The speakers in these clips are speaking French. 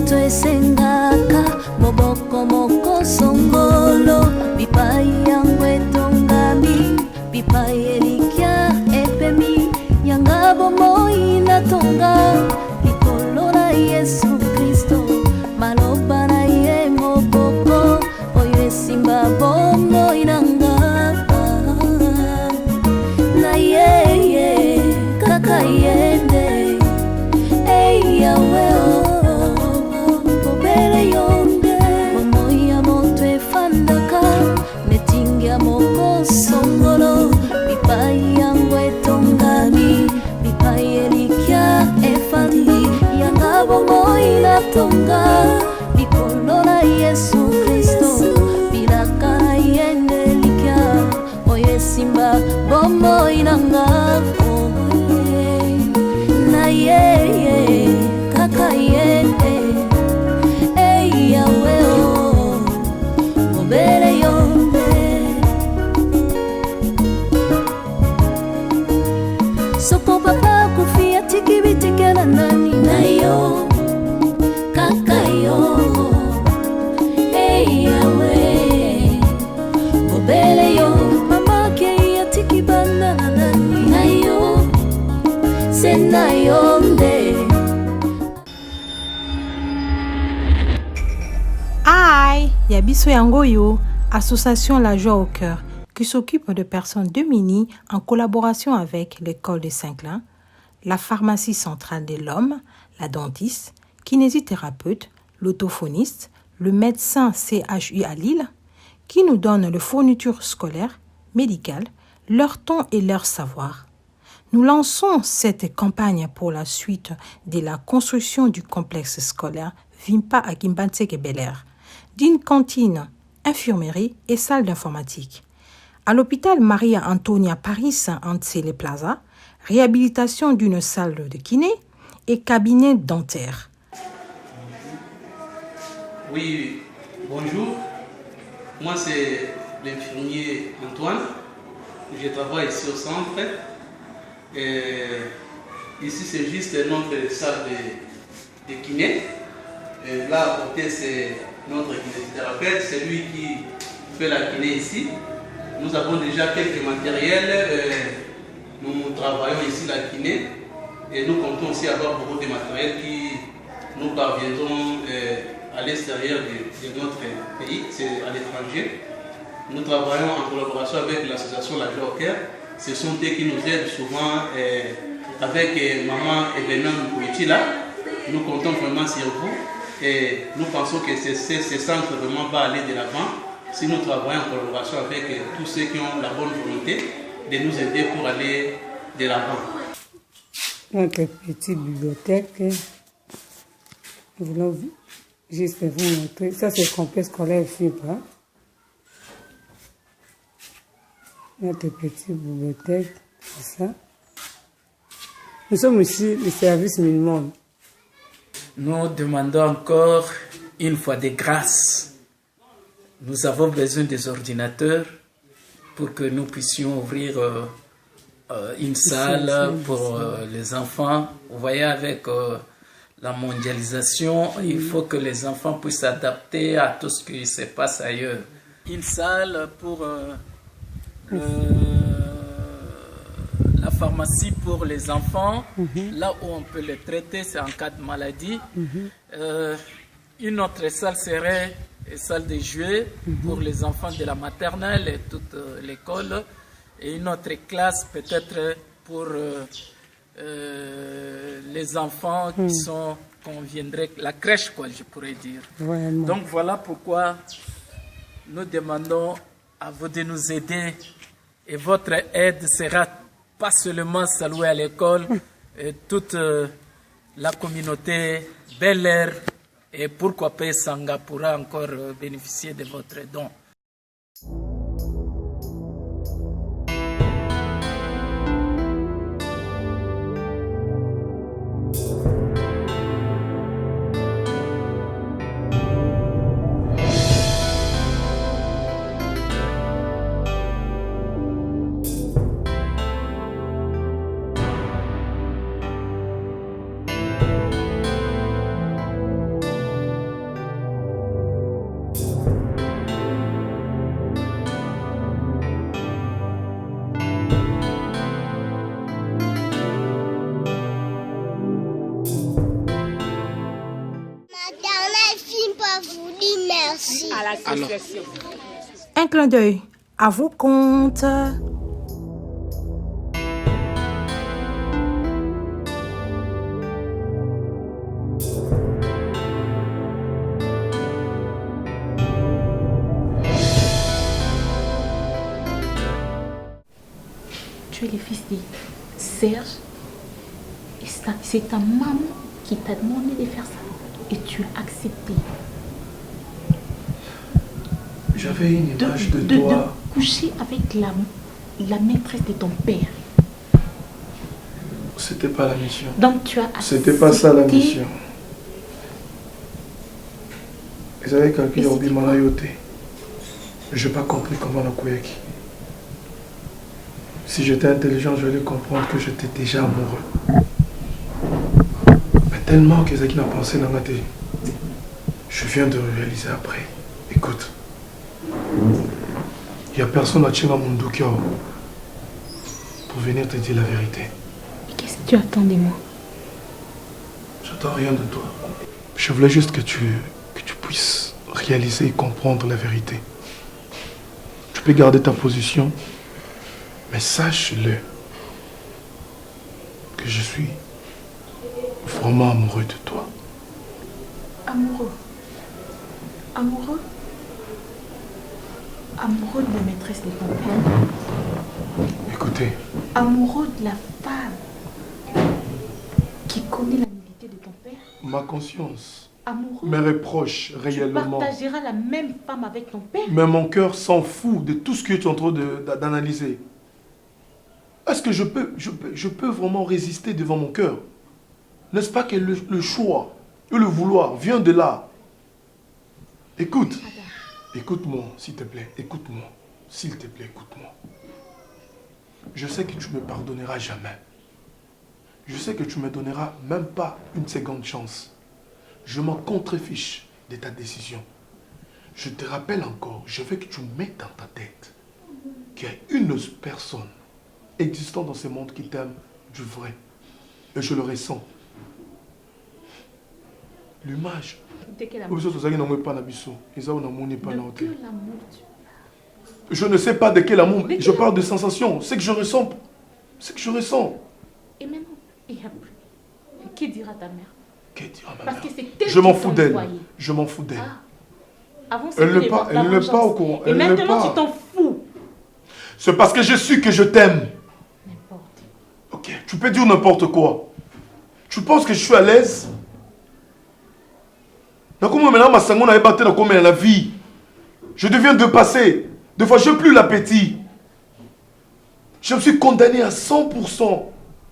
twesengaka moboko moko songolo bipai yangu etongami bipai elikya epemi yanga bomoi natonga likolo na Yesu Kristo maloba na ye moboko oyo esimba bomoi nanga na ye kaka yende yawe obere yonde momoya moto efandaka netingia moko songolo bipai yangu etongami bipai elikya efandi yanga bomoi natonga likolo na Yesu Kristo bilaka na yende likya oyo esimba bomoi nanga na ye kaka yende yawe obere yonde soko papa kufia tikibitikana nani nayo kaka yo yawe obere yo mama ke ya tikibana nani nayo sena yonde. Yabiso Yangoyo, association La Joie au Cœur, qui s'occupe de personnes démunies en collaboration avec l'école de Saint-Clin, la pharmacie centrale de l'homme, la dentiste, kinésithérapeute, l'autophoniste, le médecin CHU à Lille, qui nous donnent les fournitures scolaires, médicales, leur temps et leur savoir. Nous lançons cette campagne pour la suite de la construction du complexe scolaire Vimpa à Kimbantseke Bel Air, d'une cantine, infirmerie et salle d'informatique. À l'hôpital Maria Antonia Paris Antsele Plaza, réhabilitation d'une salle de kiné et cabinet dentaire. Oui, bonjour. Moi, c'est l'infirmier Antoine. Je travaille ici au centre. Et ici, c'est juste notre salle de kiné. Et là, à côté, c'est notre kinésithérapeute, c'est lui qui fait la kiné ici. Nous avons déjà quelques matériels. Nous travaillons ici la kiné. Et nous comptons aussi avoir beaucoup de matériel qui nous parviendront à l'extérieur de notre pays, c'est à l'étranger. Nous travaillons en collaboration avec l'association La Joie au Cœur. Ce sont eux qui nous aident souvent avec maman Evenement Mouitila. Nous comptons vraiment sur vous et nous pensons que ce centre vraiment va aller de l'avant si nous travaillons en collaboration avec tous ceux qui ont la bonne volonté de nous aider pour aller de l'avant. Notre petite bibliothèque, nous voulons juste vous montrer. Ça, c'est le complexe scolaire FIPA. Notre petite bibliothèque, c'est ça. Nous sommes ici le service minimum. Nous demandons encore une fois de grâce. Nous avons besoin des ordinateurs pour que nous puissions ouvrir une salle pour les enfants. Vous voyez, avec la mondialisation, il faut que les enfants puissent s'adapter à tout ce qui se passe ailleurs. Une salle pour la pharmacie pour les enfants, là où on peut les traiter, c'est en cas de maladie. Une autre salle serait une salle de jouets pour les enfants de la maternelle et toute l'école. Et une autre classe peut-être pour les enfants qui sont, qu'on viendrait, la crèche, quoi, je pourrais dire. Vraiment. Donc voilà pourquoi nous demandons à vous de nous aider. Et votre aide sera pas seulement saluée à l'école, et toute la communauté Bel Air, et pourquoi pas Sanga pourra encore bénéficier de votre don. vous dit merci. À l'association. Un clin d'œil à vos comptes. Tu es le fils de Serge et c'est ta maman qui t'a demandé de faire ça et tu as accepté. J'avais une image de toi. De coucher avec la maîtresse de ton père. C'était pas la mission. Donc tu as accepté. C'était pas ça la mission. Ils avaient calculé au Bimalayoté. Je n'ai pas compris comment on a couillé. Si j'étais intelligent, je vais comprendre que j'étais déjà amoureux. Mais tellement que Zaki n'a pensé dans ma tête. Je viens de réaliser après. Écoute. Il n'y a personne à Tchenga Mundukia pour venir te dire la vérité. Et qu'est-ce que tu attends de moi? J'attends rien de toi. Je voulais juste que tu puisses réaliser et comprendre la vérité. Tu peux garder ta position, mais sache-le que je suis vraiment amoureux de toi. Amoureux? Amoureux? Amoureux de la maîtresse de ton père? Écoutez. Amoureux de la femme qui connaît la nullité de ton père? Ma conscience Amoureux? me reproche réellement. Tu partageras la même femme avec ton père? Mais mon cœur s'en fout de tout ce que tu es en train d'analyser. Est-ce que je peux vraiment résister devant mon cœur? N'est-ce pas que le choix et le vouloir vient de là? Écoute. Écoute-moi, s'il te plaît. Écoute-moi. S'il te plaît, écoute-moi. Je sais que tu ne me pardonneras jamais. Je sais que tu ne me donneras même pas une seconde chance. Je m'en contrefiche de ta décision. Je te rappelle encore, je veux que tu mettes dans ta tête qu'il y a une personne existant dans ce monde qui t'aime du vrai. Et je le ressens. L'image. De quel amour? Je ne sais pas de quel amour. Je parle de sensation. C'est que je ressens. C'est que je ressens. Et maintenant, il n'y a plus. Qui dira ta mère? Qui dira ma Parce mère? que c'est elle. Je m'en fous d'elle. Je m'en fous d'elle. Avant, elle n'est pas au courant. Et maintenant, tu t'en fous. C'est parce que je suis que je t'aime. N'importe. Ok, tu peux dire n'importe quoi. Tu penses que je suis à l'aise? La vie. Je deviens dépassé. Des fois, je n'ai plus l'appétit. Je me suis condamné à 100%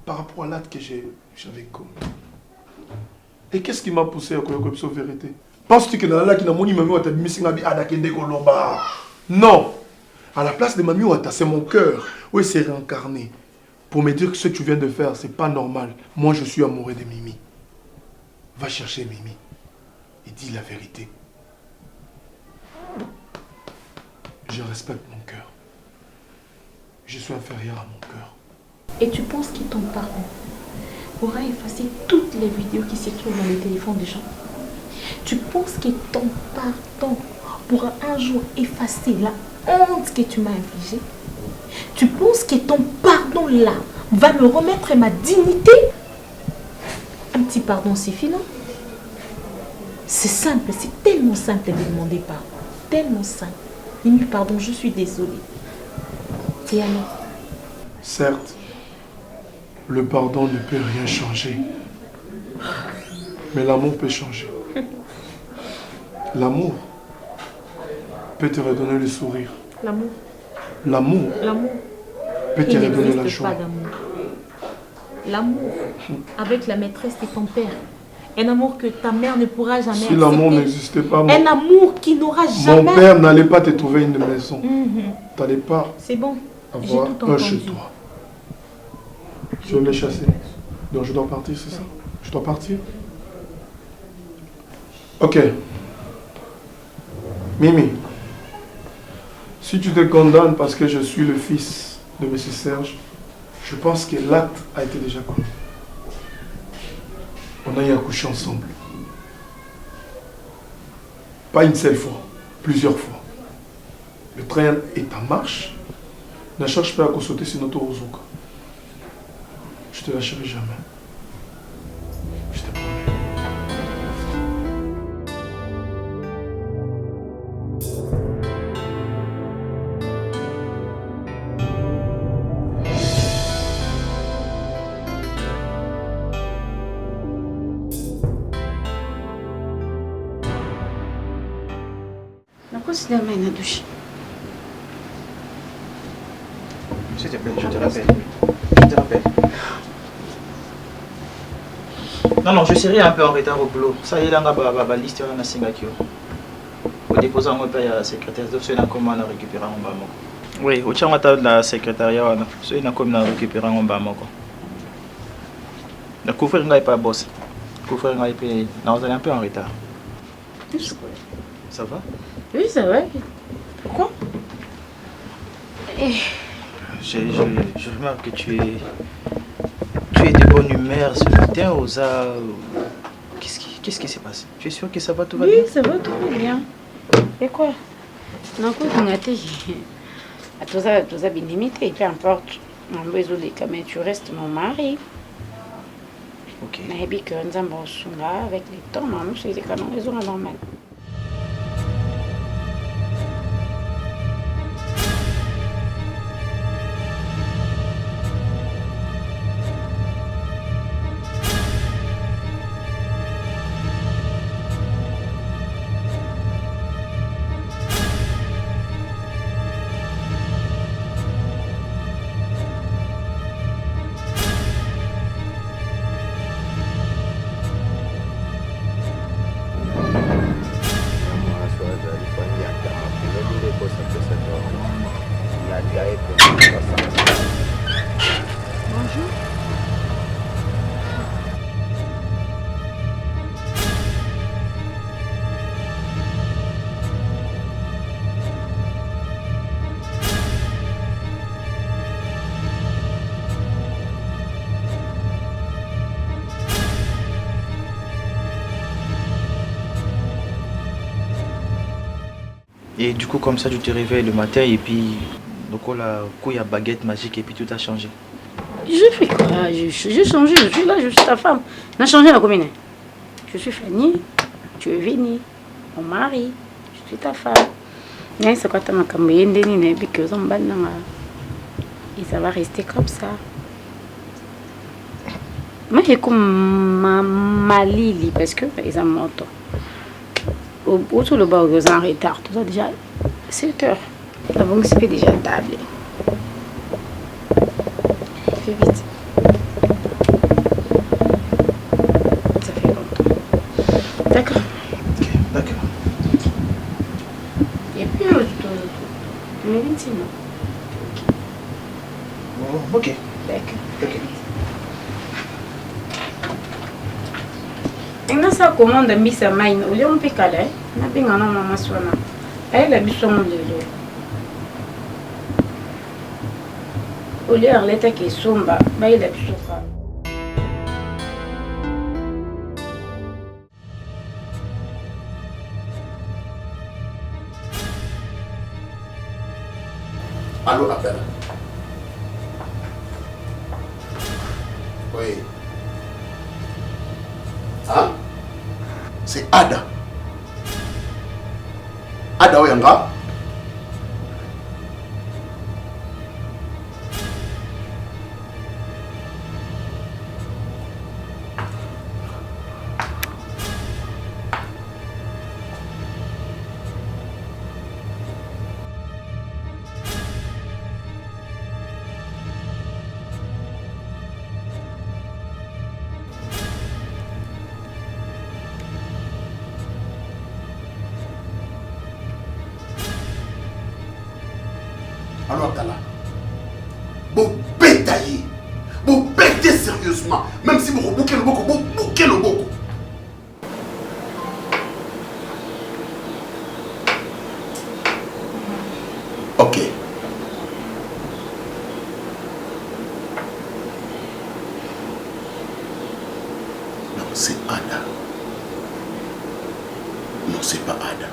par rapport à l'acte que j'avais commis. Et qu'est-ce qui m'a poussé à croire que c'est la vérité? Penses-tu que la qui n'a pas non. À la place de Mami Ouata, c'est mon cœur où il s'est réincarné pour me dire que ce que tu viens de faire, c'est pas normal. Moi, je suis amoureux de Mimi. Va chercher Mimi. Et dis la vérité. Je respecte mon cœur. Je suis inférieur à mon cœur. Et tu penses que ton pardon pourra effacer toutes les vidéos qui se trouvent dans les téléphones des gens? Tu penses que ton pardon pourra un jour effacer la honte que tu m'as infligée? Tu penses que ton pardon là va me remettre ma dignité? Un petit pardon suffit, non? C'est simple, c'est tellement simple de demander pardon. Tellement simple. Mimi, pardon, je suis désolée. Et alors? Certes, le pardon ne peut rien changer. Mais l'amour peut changer. L'amour peut te redonner le sourire. L'amour. L'amour. L'amour. Peut te redonner la joie. L'amour. Avec la maîtresse de ton père. Un amour que ta mère ne pourra jamais accepter. Si l'amour n'existait pas, un amour qui n'aura jamais... Mon père n'allait pas te trouver une maison. Tu n'allais pas avoir un chez toi. Je l'ai chassé. Donc je dois partir, c'est ça? Je dois partir? Ok. Mimi, si tu te condamnes parce que je suis le fils de M. Serge, je pense que l'acte a été déjà commis. On a eu accouché ensemble. Pas une seule fois, plusieurs fois. Le train est en marche. Ne cherche pas à sauter sur notre Ozuka. Je te lâcherai jamais. Je te promets. Considère une douche. S'il te plaît, je te rappelle. Je te rappelle. Non, je serai un peu en retard au boulot. Ça y est, là, on va liste à Singakio. Au déposant, on paye à la secrétaire. Donc, c'est comment on a récupéré un bamoko. Oui, au tient de la secrétariat, c'est comment on a récupéré un bamoko. Le couvrir n'est pas boss. Le couvrir n'est pas. Non, on est un peu en retard. Ça va? Oui, ça va. Pourquoi? Je remarque que tu es de bonne humeur ce matin, Osa. Qu'est-ce qui s'est passé? Tu es sûr que ça va, tout va bien? Oui, ça va, tout va bien. Et quoi? Non, quoi, on a été. Tout ça bien limité, peu importe. On a besoin de cas, mais tu restes mon mari. Ok. On a dit que nous avons là avec les temps, mais nous, c'est quand même raison normale. Et du coup, comme ça, tu te réveilles le matin et puis, donc, il y a baguette magique et puis tout a changé. Je fais quoi? J'ai changé, je suis là, je suis ta femme. On a changé la commune. Je suis Fanny, tu es Vini, mon mari, je suis ta femme. Mais c'est quoi ta makamboye et puis que et ça va rester comme ça. Moi, j'ai comme ma Lili parce que ils ont mon temps. Autour le bas, ils sont en retard. Tout ça déjà 7 heures. Avant que c'est déjà table. Fais vite. Ça fait longtemps. D'accord. Ok, d'accord. Et puis, mais vite, non. Bon, ok. D'accord. Ok. Maintenant, ça commande un bis à main. Au lieu de faire calé, on a bien un maman soin. Elle a bis au monde de l'eau. Au lieu de l'état qui est sombre, il a bis au cas. Allô, appel. Oui. Hein? C'est Ada. Ada Oyanga. Alors Tala, vous bétaillez, vous bêtez sérieusement, même si vous bouquez le beaucoup, vous bouquez le beaucoup. Ok. Non, c'est Ada. Non, c'est pas Ada.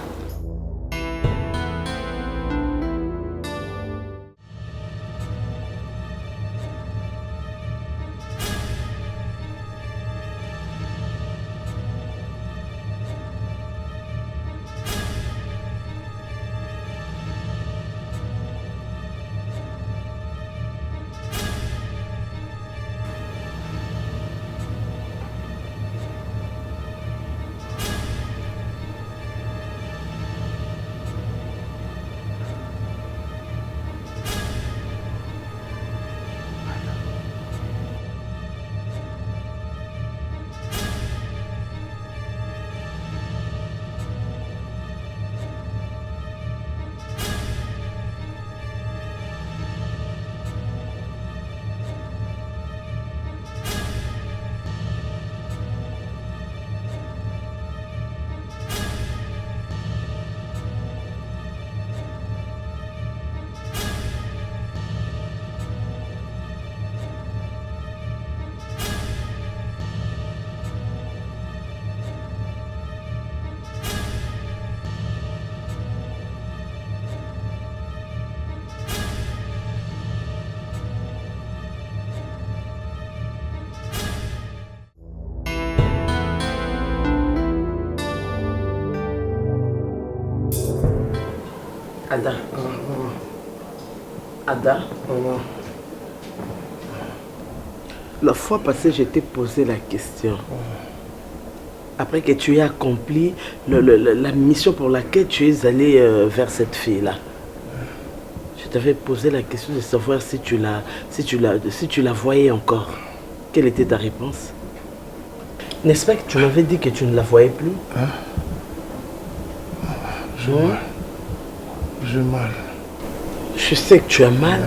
Ada. Ada. La fois passée, je t'ai posé la question. Après que tu aies accompli la mission pour laquelle tu es allé vers cette fille-là. Je t'avais posé la question de savoir si tu la voyais encore. Quelle était ta réponse? N'est-ce pas que tu m'avais dit que tu ne la voyais plus? Hein? J'ai mal. Je sais que tu as mal.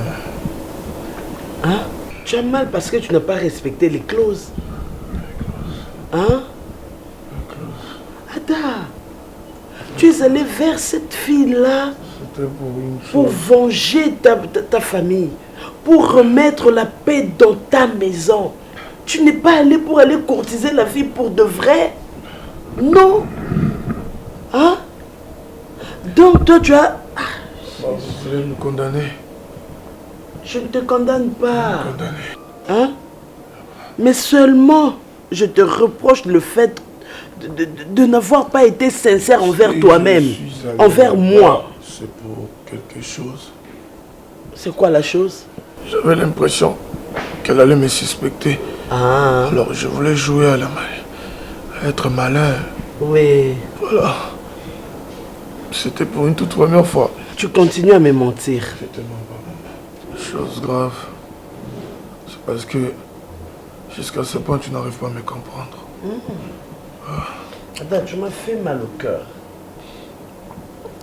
Hein? Tu as mal parce que tu n'as pas respecté les clauses. Hein? Ada, tu es allé vers cette fille-là pour venger ta famille, pour remettre la paix dans ta maison. Tu n'es pas allé pour aller courtiser la fille pour de vrai. Non. Hein? Donc toi tu as... Vous voulez me condamner? Je ne te condamne pas. Hein? Mais seulement, je te reproche le fait de n'avoir pas été sincère envers toi-même, envers moi. C'est pour quelque chose. C'est quoi la chose? J'avais l'impression qu'elle allait me suspecter. Ah. Alors je voulais jouer à être malin. Oui. Voilà. C'était pour une toute première fois. Tu continues à me mentir. Je te mens pas, maman. Chose grave. C'est parce que jusqu'à ce point tu n'arrives pas à me comprendre. Attends, tu m'as fait mal au cœur.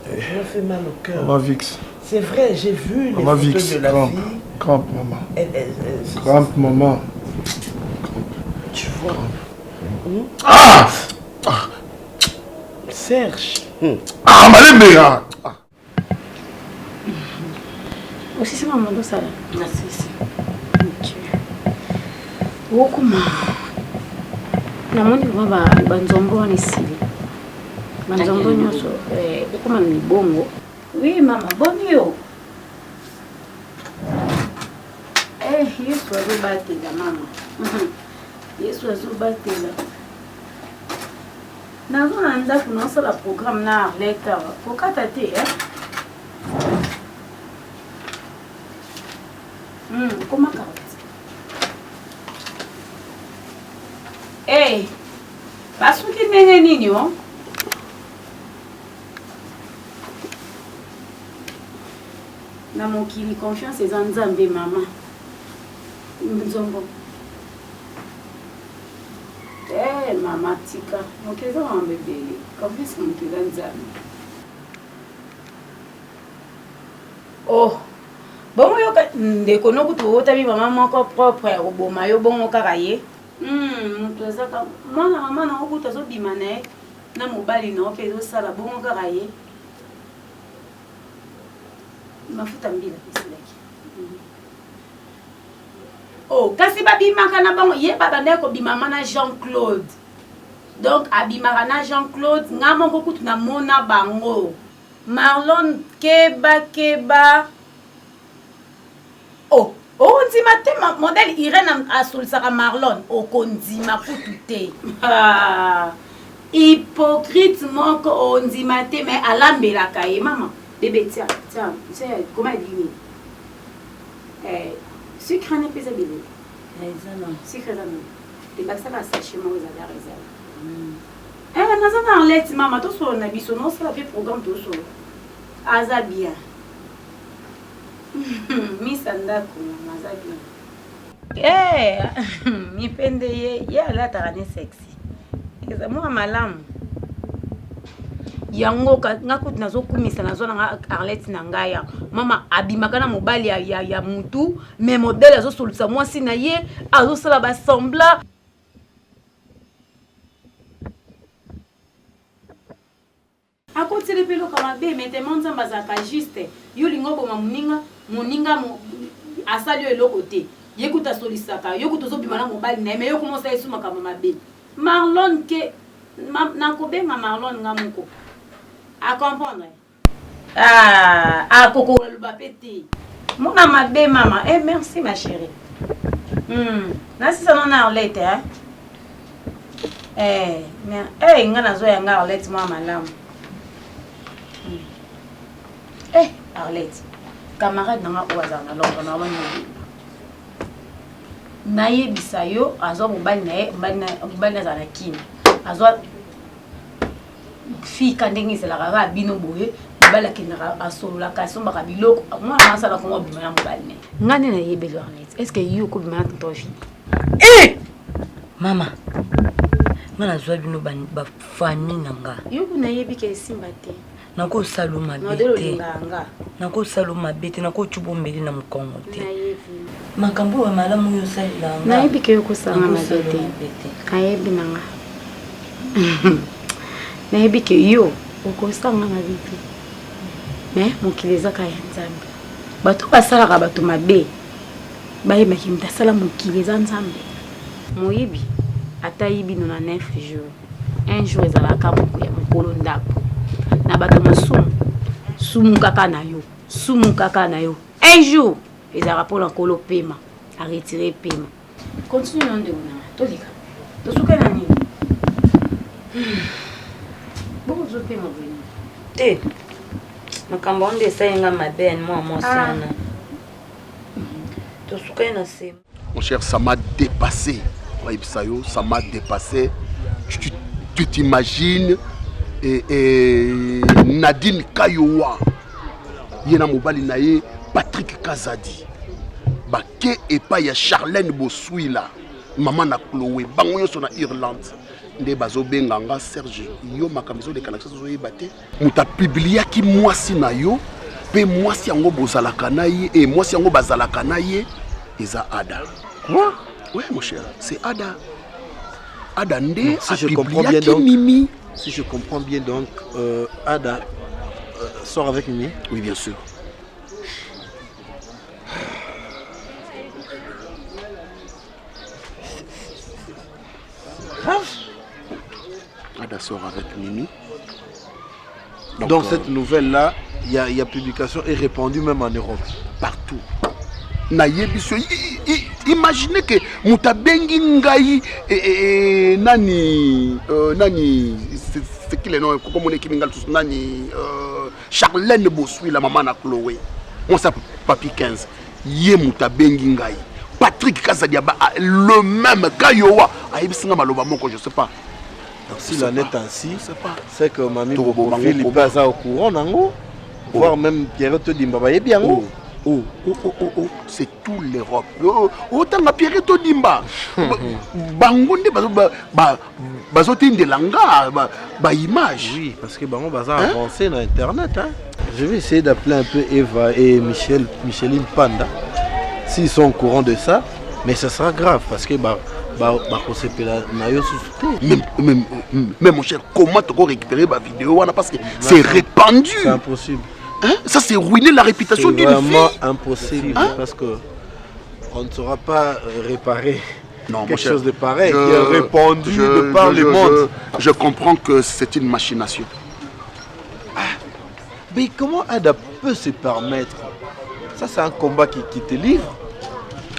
Tu m'as fait mal au cœur. Maman Vix. C'est vrai, j'ai vu les Maman photos Vix, de la fille. Crampe, maman. Crampe, maman. Tu vois. Ah! Serge. Ah, Maléméa! Aussi, c'est maman de ça. Merci. Wokuma. Namoni kwa banzombo wana isili. Banzombo nyoso ekoma ni bongo. Oui mama, boni yo. Yesu azobatela mama. Yesu azobatela. Nazona ndafu nosala programme na Arleta. Kokata te Comment carotte? Basuki ndenge nini wo? Na mokili confiance eza nzambe mama. Nzongo. Mama tika. Mokeza wa bébé. Confiance mokeza nzambe. Oh. Bongo yo ndeko nokutu otabi mama moko propre ya koboma yo bongo kaka ye. Mutu azaka mwana mama na okuta azobima na ye na mobali na ope ezosala bongo kaka ye. Mafuta mbila pesilaki. Kasi babimaka na bango ye babanda kobima na Jean-Claude. Donc abimaka na Jean-Claude nga moko kutu na mona bango. Marlon keba ondima te modèle Irène asolisaka Marlon okondima kutu te. Hypocrite moko ondima te mais alambelaka ye mama. Bébé tiens, comment elle dit? Sucre n'est pas bébé. Sucre non. Tu vas ça la sachet moi aux agarres. Nazana Arlette mama to so na biso no sala pe programme to so. Azabia. Misandako mazabia. Mi pende ye ala tarane sexy. Eza mo malamu. Yango ngakuti nazokumisa nazona nga Arlette na ngaya mama abimaka na mobali ya mutu mais modèle azosolisa mwasi na ye azosala ba sembla akotile pelo kama be mais demande nzambazaka juste yo lingo boma moninga asali eloko te yekuta solisaka yokuta zobima na mobali na mais yo komosa esuma kama mabe Marlon ke nakobenga Marlon ngamoko à comprendre. Coco le bapété. Mon amabe maman. Merci ma chérie. Nasi ça non Arlette hein. Ngana zo ya nga Arlette moi malamu. Eh, Arlette, camarade nanga ouazana longa na wani. Naye bisayo azwa mobali na zana kini. Azwa fi kandenge c'est la rara bino boye, mobali akendaka asolola kasombaka biloko. Moi na sala ko mobima na mobali ne. Ngani na yebelo Arlette. Est-ce que yo ko bima na tonton fini? Eh! Mama. Ngana zwa bino ba famille nanga. Yo kuna yebi ke simba te. Nako saluma bete. Nako saluma bete nako chubombeli na mkongo te. Makambo wa malamu yo salila nga. Na yebi ke yo ko saluma bete. Ayebi nanga. Na yebi ke yo ko saluma bete. Mais mokileza ka ya nzambe. Bato basalaka bato mabe. Baye makimta sala mokileza nzambe. Moyibi ata yibi na 9 jours. Un jour ezalaka moko ya mokolo ndako. Na bato masumu sumu kaka na yo. Sumu kaka na yo. Un jour ezalaka pour nkolo pema. A retirer pema. Continue non de ona. Tolika. Tosuka na nini? Bon zo pema veni. Te. Makambo onde sayenga mabe moi sana. Tosuka na se. Mon cher, ça m'a dépassé. Ça m'a dépassé. Tu t'imagines et Nadine Kayowa, Yena Mobali Naye, Patrick Kazadi, Baké et pas ya Charlène Bossuila, Maman na Chloé, Bangoyo sont en Irlande. Nde bazo benganga Serge yo makamizo de Kanaxa zo yebate. Muta publia ki mwasi na yo, pe mwasi yango bozalaka na ye et mwasi yango bazalaka na ye, eza Ada. Quoi? Oui, mon cher, c'est Ada. Ada Nde, si je comprends bien donc, Mimi. Si je comprends bien donc, Ada sort avec Mimi. Oui, bien sûr. Ada sort avec Mimi. Donc cette nouvelle-là, il y a publication et répandue même en Europe. Partout. Imaginez que Moutabengi Ngaï nani c'est qui le nom comme on est nani Charlène Bossuy la maman na Chloé. On s'appelle Papi 15. Yé Moutabengi Ngaï. Patrick Kazadiaba le même Kayowa. Aïbisinga maloba moko je sais pas. Donc s'il en est ainsi, c'est que Mami Boboville il passe au courant nango. Voire même Pierre Todimba ba yebi yango. C'est tout l'Europe. Autant à Pierre Todimba. Bangonde bazotine de langa, image. Oui, parce que Bangon va avancer dans Internet. Hein? Je vais essayer d'appeler un peu Eva et Micheline Panda, s'ils sont au courant de ça. Mais ça sera grave parce que mais mon cher, comment tu peux récupérer ma vidéo parce que c'est répandu. C'est impossible. Hein? Ça c'est ruiner la réputation d'une fille. C'est vraiment impossible parce que on ne saura pas réparer quelque chose de pareil qui est répandu de par le monde. Je comprends que c'est une machination. Mais comment Ada peut se permettre? Ça c'est un combat qui te livre.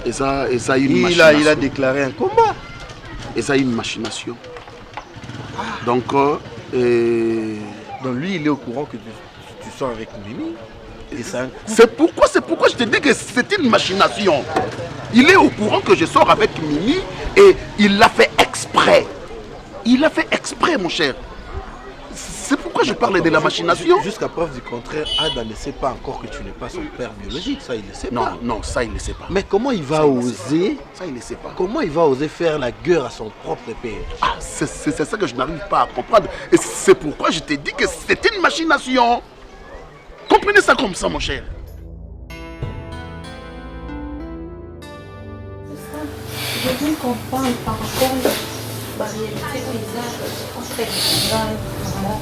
Et ça une machination. Il a déclaré un combat. Et ça une machination. Donc lui il est au courant que tu sors avec Mimi. C'est pourquoi je te dis que c'est une machination. Il est au courant que je sors avec Mimi et il l'a fait exprès. Il l'a fait exprès, mon cher. C'est pourquoi je parle de la machination. Jusqu'à preuve du contraire, Ada ne sait pas encore que tu n'es pas son père biologique. Ça, il ne sait pas. Non, ça, il ne sait pas. Mais comment il va oser? Ça, il ne sait pas. Comment il va oser faire la guerre à son propre père? C'est ça que je n'arrive pas à comprendre. Et c'est pourquoi je t'ai dit que c'était une machination. Comprenez ça comme ça, mon cher. Je veux comprendre par rapport à la réalité paysage entre maman.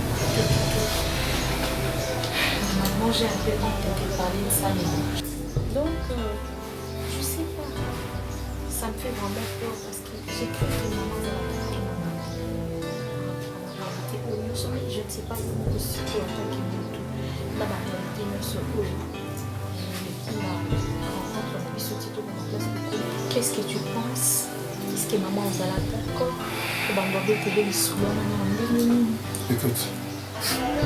Normalement, j'ai un peu entendu parler de ça, mais donc, je sais pas. Ça me fait vraiment peur parce que j'ai cru que maman allait je ne sais pas comment je suis en tant que la réalité me se qu'est-ce que tu penses? Est-ce que maman vous allez d'accord? Écoute,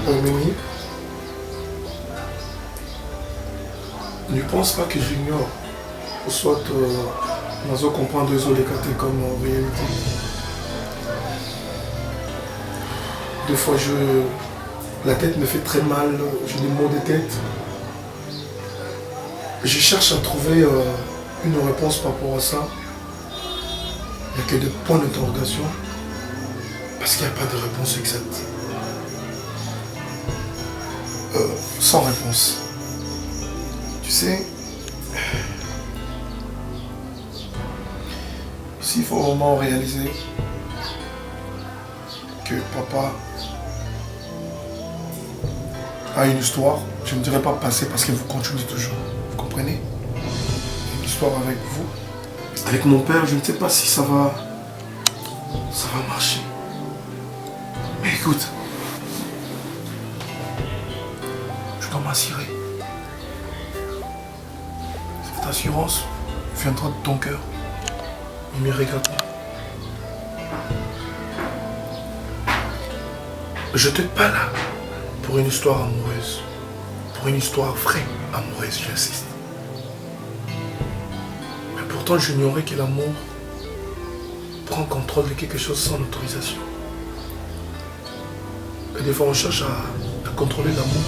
Mimi, ne pense pas que j'ignore. Ou soit, nous allons comprendre les autres comme en réalité. Des fois, la tête me fait très mal, j'ai des maux de tête. Je cherche à trouver une réponse par rapport à ça. Il n'y a que des points d'interrogation. Parce qu'il n'y a pas de réponse exacte. Sans réponse. Tu sais, s'il faut vraiment réaliser que papa a une histoire, je ne dirais pas passer parce que vous continuez toujours. Vous comprenez? Une histoire avec vous. Avec mon père, je ne sais pas si ça va marcher. Mais écoute, je dois m'assurer. Cette assurance viendra de ton cœur. Ne me regarde pas. Je t'aide pas là pour une histoire amoureuse. Pour une histoire vraie amoureuse, j'insiste. Mais pourtant, j'ignorais que l'amour prend contrôle de quelque chose sans autorisation. Et des fois, on cherche à contrôler l'amour.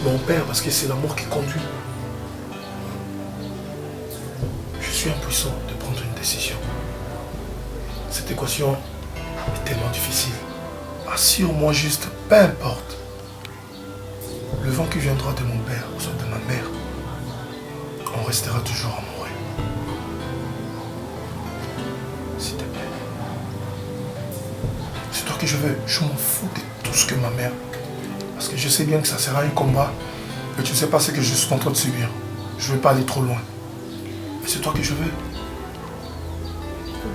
Mon père, parce que c'est l'amour qui conduit. Je suis impuissant de prendre une décision. Cette équation est tellement difficile. Assure-moi juste, peu importe. Le vent qui viendra de mon père ou soit de ma mère, on restera toujours amoureux. S'il te plaît. C'est toi que je veux. Je m'en fous de tout ce que ma mère. Parce que je sais bien que ça sera un combat. Et tu ne sais pas ce que je suis en train de subir. Je ne veux pas aller trop loin. Mais c'est toi que je veux.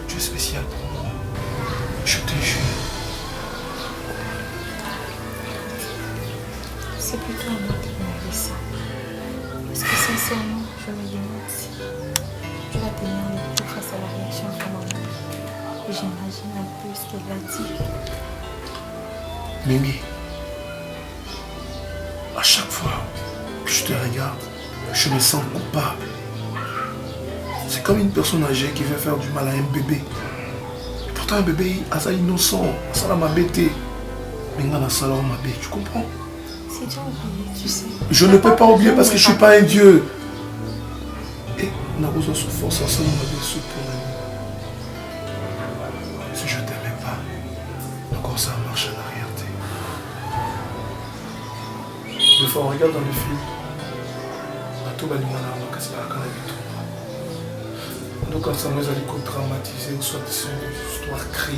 Tu es spécial pour moi. Je te jure. C'est plutôt à moi de demander ça. Parce que sincèrement, je me demande si tu vas tenir le coup face à la réaction de maman. Et j'imagine un peu ce qu'elle va dire. Mimi, à chaque fois que je te regarde, je me sens coupable. C'est comme une personne âgée qui veut faire du mal à un bébé. Et pourtant un bébé, assez innocent, ça m'a bêté. Mais tu comprends? C'est déjà oublié, tu sais. Je ne peux pas oublier parce que je ne suis pas un dieu. Et on a besoin de souffrance, ça m'a déçu pour elle. Si je t'aimais pas, encore ça marche en arrière. Des fois on regarde dans le film. Tout va donc quand ça nous a traumatisé ou soit c'est une histoire créée.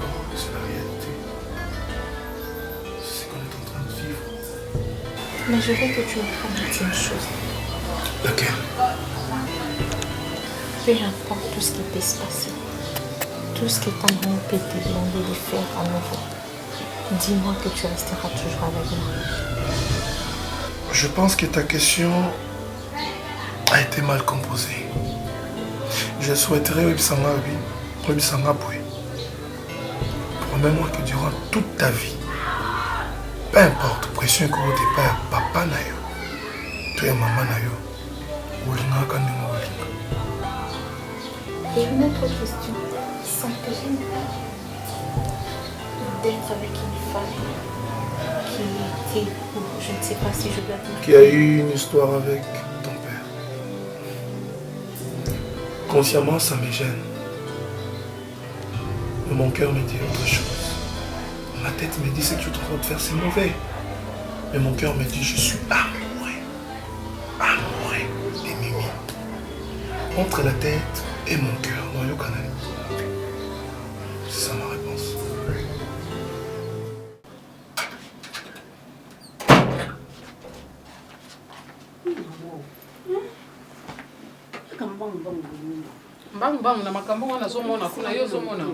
Oh, c'est la réalité. C'est ce qu'on est en train de vivre. Mais je veux que tu apprennes une chose. Laquelle? Peu importe tout ce qui peut se passer, tout ce que ta maman peut te demander de faire à nouveau, dis-moi que tu resteras toujours avec moi. Je pense que ta question a été mal composée. Je souhaiterais promets-moi que durant toute ta vie, peu importe, pression que vous tes père, papa nayo, toi et maman nayo, Et une autre question, ça ne te gêne pas d'être avec une femme qui était, ou je ne sais pas si je dois dire, qui a eu une histoire avec ton père. Consciemment, ça me gêne. Mais mon cœur me dit autre chose. Ma tête me dit ce que tu es en train de faire, c'est mauvais. Mais mon cœur me dit, je suis amoureux. Amoureux des Mimi. Entre la tête et mon cœur, dans le canal. C'est ça ma réponse. Bang na makambo wana zomona kuna yo zomona.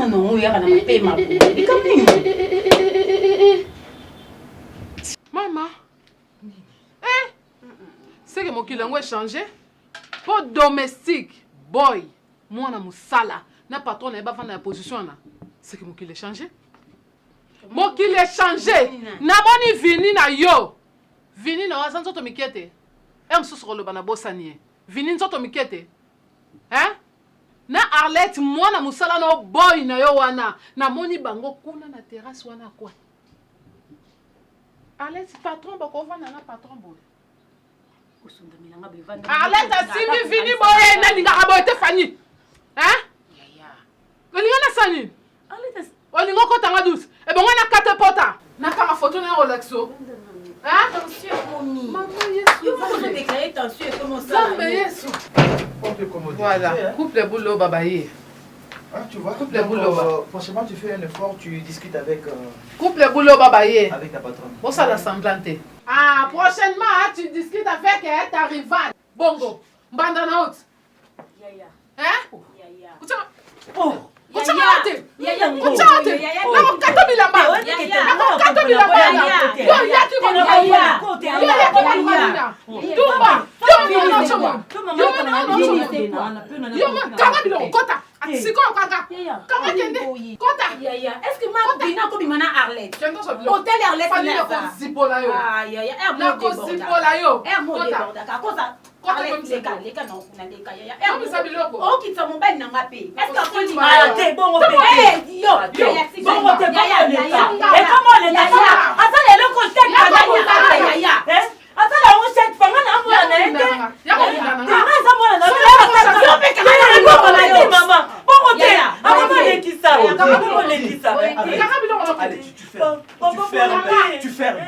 Non, ya kana mapema. Mama. C'est que mon kilango est changé. Pour domestique, boy, moi na musala, na patron na ba vendre la position na. C'est que mon kil est changé. Mon kil est changé. Na boni vini na yo. Vini na waza nzoto mikete. Msusu koloba na bosanie. Vini nzoto mikete. Hein? Na Arlette mwana musala no boy na yo wana. Na moni bango kuna na terrasse wana kwa. Arlette patron bako vana na patron boy. Arlette asimi Vini boy na ninga boy te fani. Hein? Olinga na sani. Arlette olinga ko tanga douce. E bon na kate pota. Na kama photo na relaxo. Hein? Attention, Momi. Maman, il faut que déclarer attention et comment ça. Voilà, coupe les boulots, babaye. Ah, tu vois, coupe les boulots. Franchement, tu fais un effort, tu discutes avec. Coupe les boulots, babaye. Avec ta patronne. Pour ça, la semblante. Ah, prochainement, tu discutes avec ta rivale. Bongo. Bandana out. Yaya. Hein? Yaya. Oh. Tu fermes.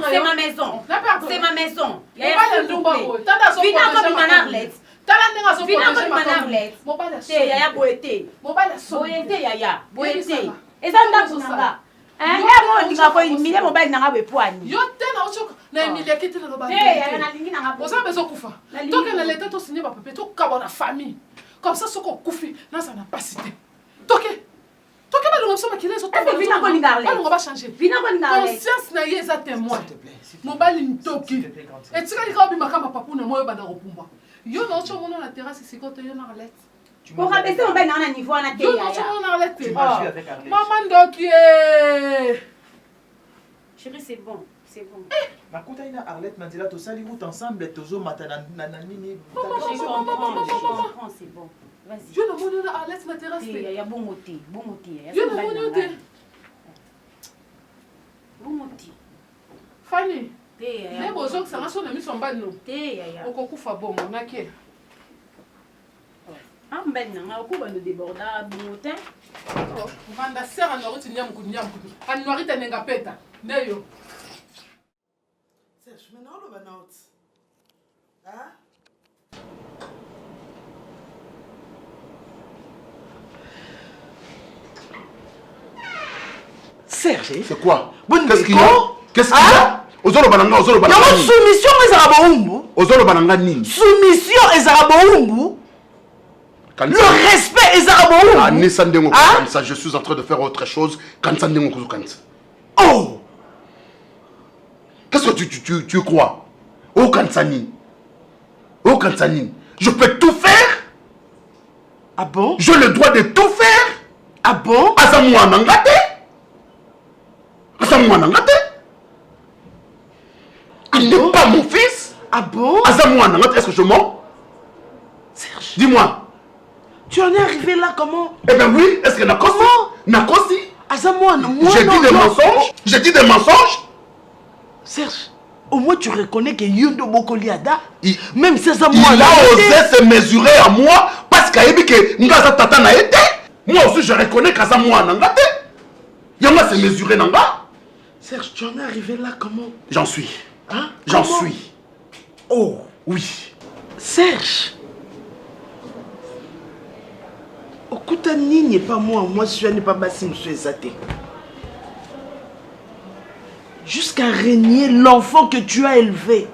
C'est ma maison. C'est ma maison. Comme ça, ce qu'on koufi, là, ça n'a pas cité. Toké. Toké, bah, l'on s'en maquille, on va changer. Conscience n'a yé ça témoin. Mon bal in toki. Et tu as dit que ma papou ne m'a pas de repumba. Yo, non, tu as la terrasse, c'est quand tu es en Arlette. Pour rabaisser mon bal dans un niveau à la télé. Maman Doki. Chérie, c'est bon. C'est bon. Ma coutaine Arlette m'a dit là, tout ça, les routes ensemble, tozo matana nanani. Je comprends, c'est bon. Vas-y. Je ne vois pas Arlette na terrasse. Il y a bon moté, bon moté. Je ne vois pas. Bon moté. Fanny. Les beaux gens qui sont mis son ban nous. Au kokufa bon, on a qui? Ah ben non, on va nous déborder bon moté. Oh, vanda serre en route nyam kunyam. En noiri tenenga peta. Neyo. Serge, maintenant on va not. Hein? Serge. C'est quoi? Qu'est-ce qu'il y a? Qu'est-ce qu'il y a? Ozolo bananga, ozolo bananga. Non, soumission ezara boumbu. Ozolo bananga nini? Soumission ezara boumbu. Le respect ezara boumbu. Ah, nesandengo comme ça, je suis en train de faire autre chose. Kansandengo kuzukant. Oh! Qu'est-ce que tu crois? Oh Kansani. Oh Kansani. Je peux tout faire? Ah bon? Je le droit de tout faire? Ah bon? Asamouan Nangate? Asamouan Nangate? Il n'est pas mon fils? Ah bon? Asamouan Nangate, est-ce que je mens? Serge. Dis-moi. Tu en es arrivé là comment? Eh bien oui, est-ce que Nakosi? Nakosi? Asamouan, moi j'ai dit des mensonges? J'ai dit des mensonges? Serge, au moins tu reconnais que Yondo Bokoliada, même si ça il a osé se mesurer à moi parce qu'il a dit que Ngaza Tata n'a été. Moi aussi je reconnais qu'Aza moi Nangate. Yama se mesurer Nanga. Serge, tu en es arrivé là comment? J'en suis. Hein? J'en suis. Oh. Oui. Serge. Okutani n'est pas moi je suis pas Bassi, monsieur Zate. Jusqu'à régner l'enfant que tu as élevé.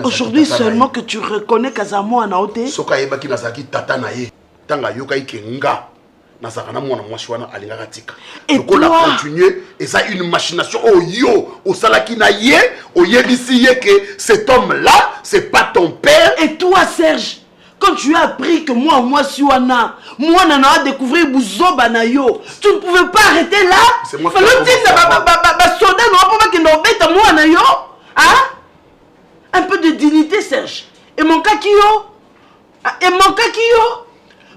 Aujourd'hui seulement que tu reconnais qu'Azamo a naote. Soka ebaki nazaki tata na ye. Tanga yoka ikenga. nazakana mwana mwasi wana alingaka tika lokola continuer et ça une machination oh yo au salaki na ye oyebisi ye que cet homme là c'est pas ton père. Et toi Serge, quand tu as appris que moi Siwana, moi nana a découvrir Bouzoba na yo, tu ne pouvais pas arrêter là. C'est moi qui soda non pas que n'embête moi na yo. Hein? Un peu de dignité Serge. Et mon kakio. Et mon kakio.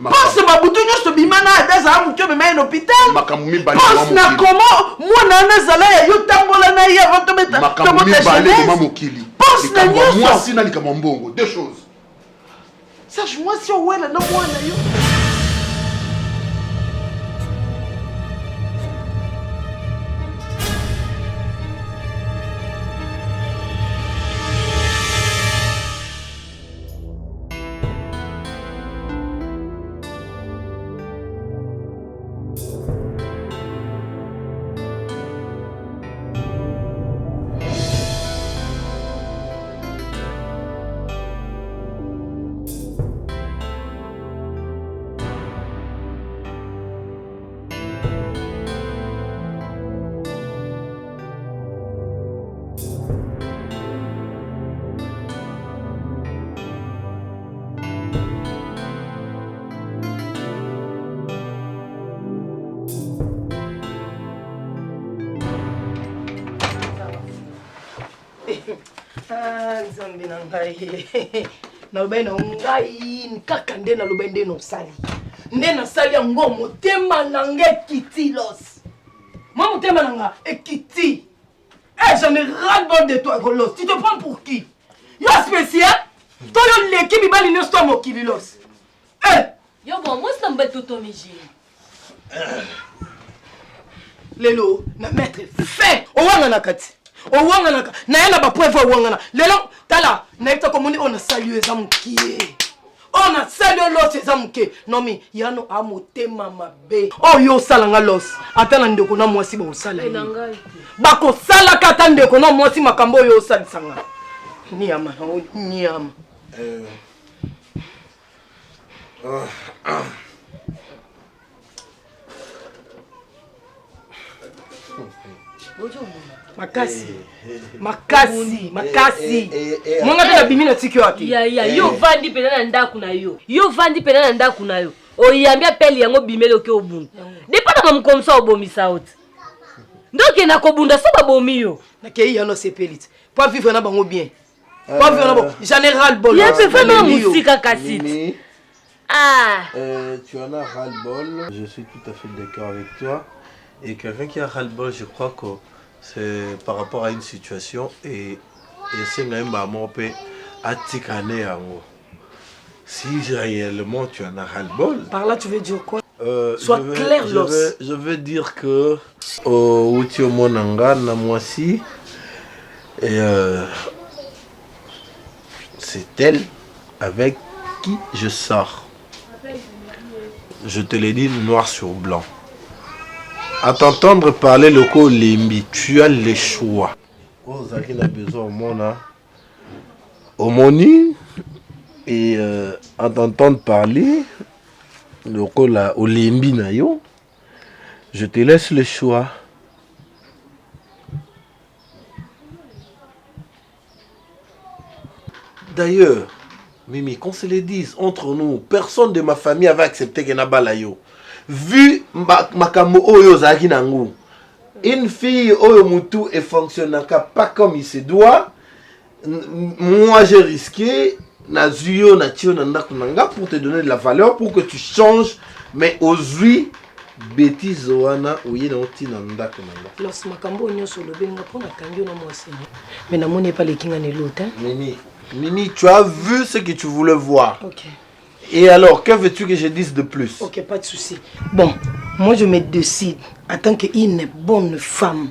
Pense ma bouton nyonso bimana adaza mutyo bema en hôpital. Pense na comment moi nana zala yo tambola na ya avant de mettre pense na nyonso. Moi si nalika mbongo deux choses. Serge moi si owela na mwana yo. Nzambe na ngai na lobai na ngai kaka nde na lobai nde no sali nde na sali yango motema na ngai kitilos moi motema na nga ekiti j'en ai ras-le-bol de toi Golos. Tu te prends pour qui? Yo spécial toi yo l'équipe ibali ne sto mokili los yo bon moi ça me tout ton miji lelo na maître fait owanga na kati owangana na yana ba preuve owangana lelo tala na ita komoni ona saluer zamukie ona saluer los zamukie nomi yano amotema mabe oyo salanga los atana ndeko na mwasi ba osala bako sala kata ndeko na mwasi makambo oyo osalisanga niama niama makasi mwanga tena bimina tiki wapi yo vandi pena na ndaku na yo vandi pena na ndaku na yo oyambia peli yango bimele oke obunda depana na mkomsa obomisa oti ndoke na kobunda so babomi yo na kei yano sepelite pour vivre na bango bien pour vivre na bon général bol ya pe vraiment musika kasiti tu en as ras-le-bol, je suis tout à fait d'accord avec toi. Et quelqu'un qui a ras-le-bol, je crois que c'est par rapport à une situation et c'est même à mon père à t'iccaner en haut. Si réellement tu en as ras-le-bol. Par là, tu veux dire quoi? Sois clair, je veux dire que au Tio Monanga, na moi si, et c'est elle avec qui je sors. Je te l'ai dit noir sur blanc. À t'entendre parler le co limbi, tu as le choix. Ozaki n'a besoin au monde, au moni et à t'entendre parler le co là au limbi na yo. Je te laisse le choix. D'ailleurs, Mimi, qu'on se le dise, entre nous, personne de ma famille avait accepté que Nabala yo. Vu Makamo Oyo Zaki Nangu, une fille Oyo Moutou et fonctionne pas comme il se doit, moi j'ai risqué, Nazuyo, Natio, Nandakunanga, pour te donner de la valeur, pour que tu changes, mais aujourd'hui, bêtise Oana, Ouye Nanti Nandakunanga. Lorsque Makambo Nyo sur le Benga, pour la Kangyo, non, moi c'est. Mais Namon n'est pas les King et l'autre. Mimi, tu as vu ce que tu voulais voir. Ok. Et alors, que veux-tu que je dise de plus? Ok, pas de souci. Bon, moi je me décide en tant qu'une bonne femme.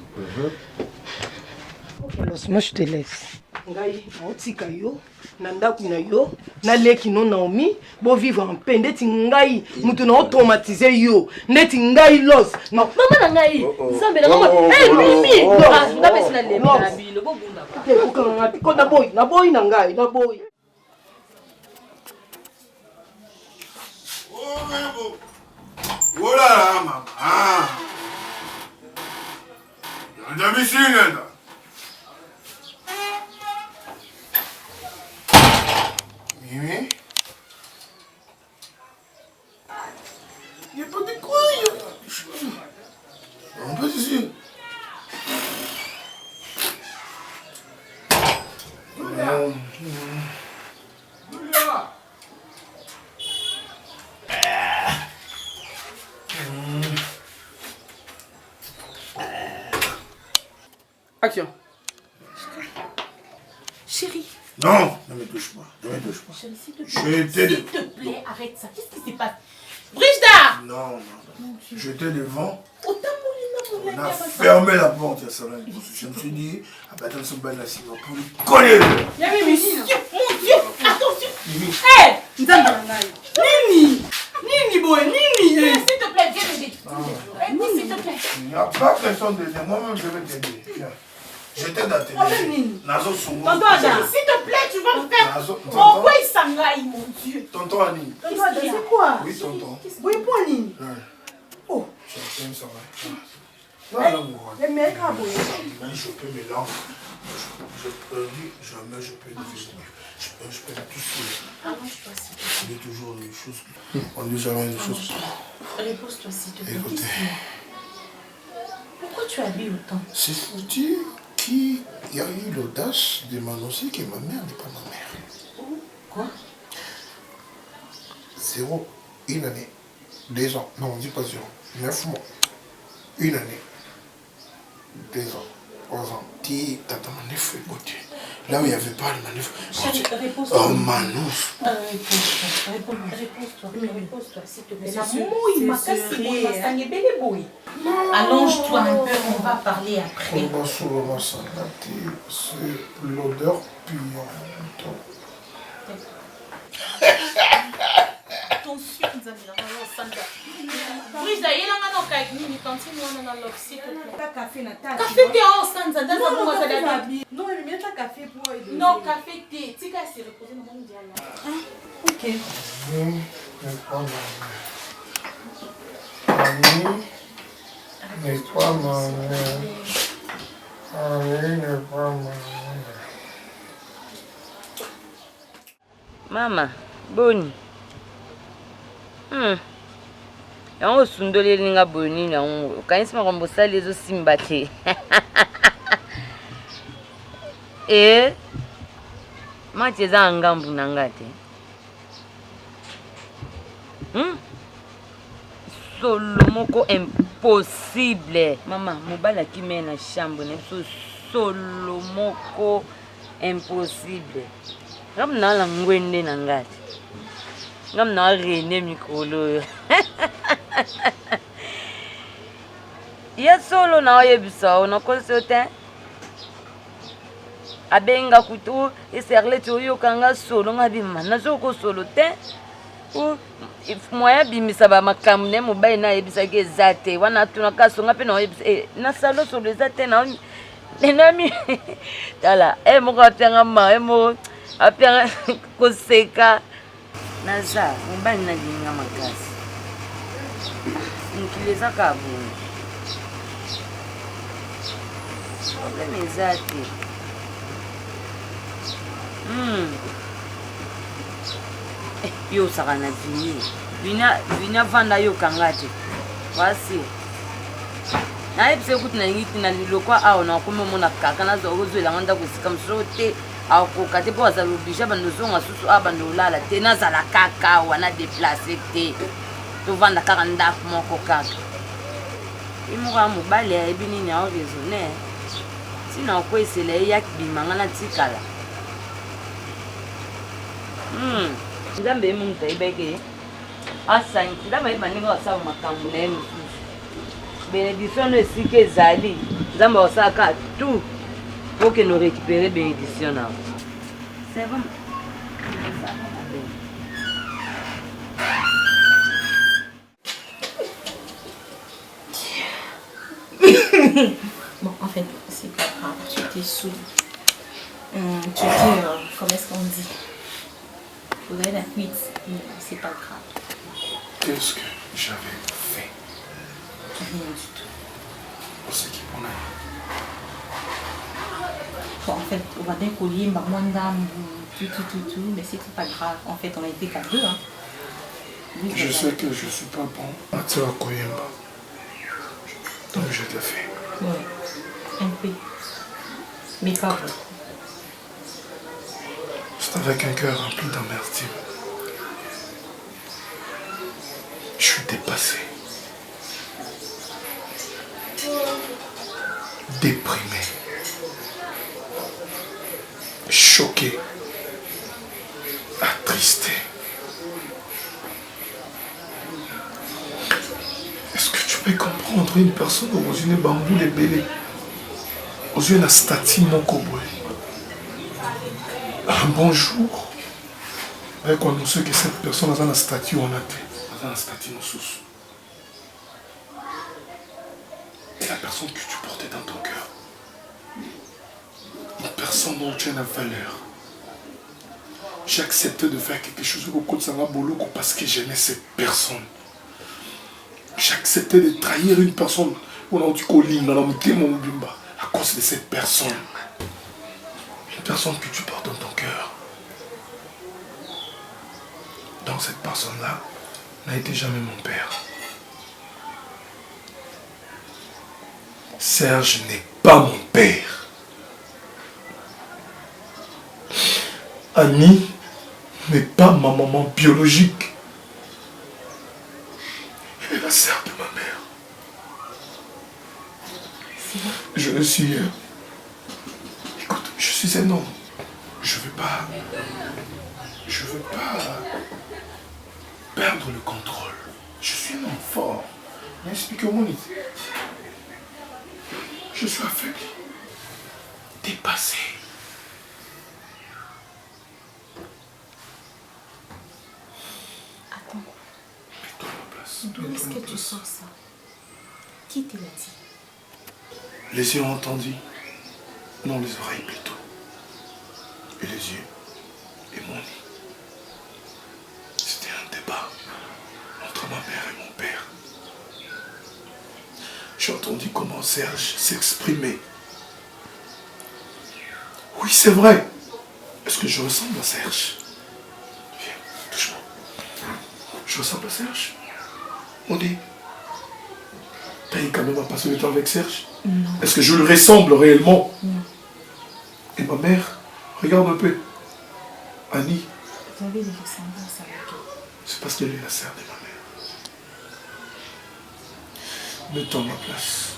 Ok, alors moi je te laisse. Ngai, otika yo, nandaku na yo, na leki no Naomi, bo vivre en paix. Ndeti ngai, mutu na automatiser yo. Ndeti ngai los. Non, maman na ngai. Nzambe na maman. Eh, Mimi. Nga pesi na lembi na bilo, bo bunda pa. Te kokanga, ko na boy na ngai, na boy. Oh là là, maman. Domicile. Mimi. Il n'y a pas de quoi, il y a des choses. On peut ici. Action. Chérie. Non, ne me touche pas. Ne me touche pas. S'il te J'étais plaît, arrête ça. Qu'est-ce qui se passe? Brigida! Non. J'étais devant. On a fermé la porte, il y a ça là. Je me suis dit, attends, ce bal là, c'est pour lui coller. Il y avait monsieur, mon Dieu, attention. Hé, Nini, boy, Nini. S'il te plaît, viens m'aider. Aide-moi, s'il te plaît. Il n'y a pas question d'aider. Moi-même, je vais t'aider. J'étais dans tes Nazo Songo. Tonton Adam, s'il te plaît, tu vas me faire. Oh, oui, Sangaï, mon Dieu. Tonton Annie. Tonton Adam, c'est quoi? Oui, tonton. Oui, pour Annie. Oh, j'aime ça. Non, les mecs à boire. Je peux me lancer. Je peux dire, jamais je peux le faire. Je peux tout seul. Il y a toujours des choses. On dit jamais des choses. Repose-toi, s'il te plaît. Écoutez. Pourquoi tu habilles autant? C'est foutu qui a eu l'audace de m'annoncer que ma mère n'est pas ma mère. Quoi? 0, 1 année, 2 ans. Non, on ne dit pas 0. 9 mois. 1 année. 2 ans. 3 ans. Ti tata manif écoute. Là où il n'y avait pas le manif. Oh manous. Repose-toi, s'il te plaît. Il m'a cassé, il m'a sangé belle boy. Allonge-toi un peu, on va parler après. On va souvent s'arrêter. C'est l'odeur puante. Attention, Brisa, il y a un café, il continue à aller s'il te plaît. Café thé en sanza, dans la boîte à la vie. Non, il met un café pour aider. Non, café thé, tu vas se reposer dans mon dialogue. Ok. N'est pas ma mère. Annie n'est pas ma mère. Mama, boni. Yango sundole linga boni yango. Kanisi makombo sali ezo simba te. Mati eza ngambu na nga te. Solo moko impossible. Mama, mobala ki me na chambre na biso solo moko impossible. Ngam na la ngwende na ngati. Ngam na rene mikolo. Ya solo na oyebisa ona konsote. Abenga kutu eserle to yo kanga solo ngabi mana soko solo te. Moya bimisa ba makamne mobali na yebisa ke zate wana tuna kasonga pe na yebisa na salo solo zate na nami tala moko apianga ma mo apianga koseka naza mobali na linga makasi nkileza kabu problème zate yo sakana vina vanda yo kangate wasi na epse kuti na ngiti na lilokwa awo na kuma mona kaka na zo ozwela nganda kusika msote akoka te po azalobisha bandozonga susu abandolala te nazala kaka wana déplacer te tovanda kaka ndako moko kaka imoko ya mobali ayebi nini ao raisonne sina okwesela ye yaki bimanga na tikala nzambe emuntu ayebeke asanki nzambe ayeba ndenge wasala makambo na ye mosusu bénédiction no esika ezali nzambe asalaka tout po ke no récupérer bénédiction na c'est bon. Bon, en fait, c'est pas grave, tu étais saoul. Tu étais, comment est-ce qu'on dit? Vous avez la cuite, mais c'est pas grave. Qu'est-ce que j'avais fait? Rien du tout. C'est qui pour nous? Bon, en fait, on va d'un collier, moins d'âme, tout, mais c'est pas grave. En fait, on a été qu'à deux. Hein. Oui, je sais que je suis pas bon. Atira Koyemba. Donc je te le fais. Oui, un peu. Mais pas beaucoup. C'est avec un cœur rempli d'amertume. Je suis dépassé. Déprimé. Choqué. Attristé. Est-ce que tu peux comprendre une personne aux yeux de bambou de belé, aux yeux de statue mon cowboy? Un bonjour. Avec on sait que cette personne a un statut, on a un statut sous. Et la personne que tu portais dans ton cœur, une personne dont tu as la valeur. J'ai accepté de faire quelque chose parce que j'aimais cette personne. J'ai accepté de trahir une personne à cause de cette personne. Une personne que tu portes dans ton cœur. Donc cette personne-là n'a été jamais mon père. Serge n'est pas mon père. Annie n'est pas ma maman biologique. Elle est la sœur de ma mère. Je le suis. Écoute, je suis un homme. Je veux pas perdre le contrôle. Je suis un homme fort. Mais explique-moi. Je suis affaibli. Dépassé. Attends. Mets-toi à ma place. D'où est-ce que tu sors ça? Qui te l'a dit? Les yeux ont entendu. Non, les oreilles plutôt. Et les yeux. Et mon lit. C'était un débat entre ma mère et mon père. J'ai entendu comment Serge s'exprimait. Oui, c'est vrai. Est-ce que je ressemble à Serge? Viens, touche-moi. Je ressemble à Serge? On dit. T'as eu quand même à passer le temps avec Serge? Non. Est-ce que je lui ressemble réellement? Non. Et ma mère, regarde un peu. Annie. Vous avez des ressemblances avec elle. C'est parce qu'elle est la sœur de ma mère. Mets-toi à ma place.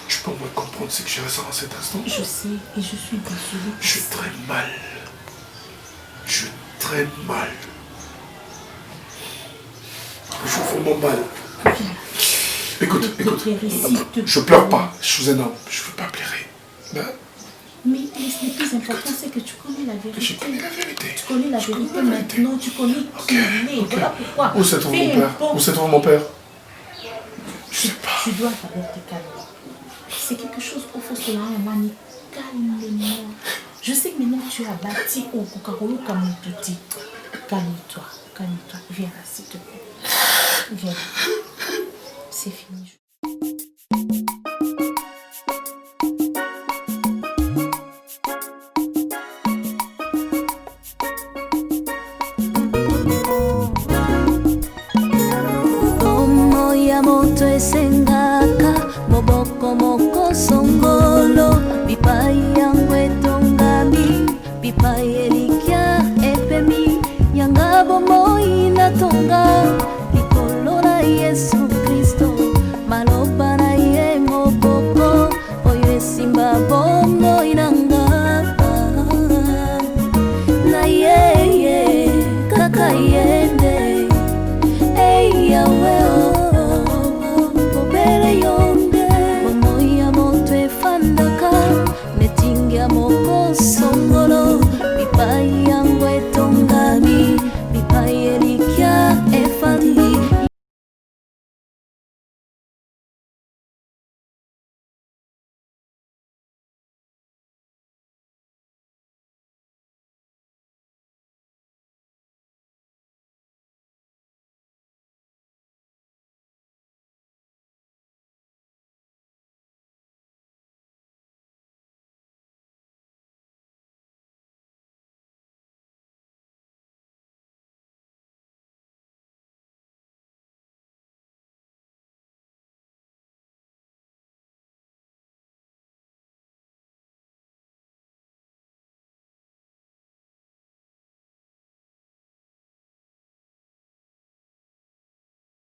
Tu peux me comprendre ce que je ressens en cet instant? Je sais et je suis désolée. Je très mal. Je très mal. Je fais vraiment mal. Écoute. Je pleure pas. Je suis un homme. Je ne veux pas pleurer. Mais le plus important, c'est que tu connais la vérité. Je connais la vérité. Tu connais la vérité maintenant. Tu connais qui il est. Voilà pourquoi. Où se trouve mon père? Où se trouve mon père? Je sais pas. Tu dois d'abord te calmer. C'est quelque chose au fond de la main. Calme-moi. Je sais que maintenant tu as bâti au Kukarolo comme tu dis. Calme-toi. Calme-toi. Viens là, s'il te plaît. Viens. C'est fini. Esengaka moboko moko songolo bipai yangu etongami bipai elikia epemi yanga bomoi natonga likolo na Yesu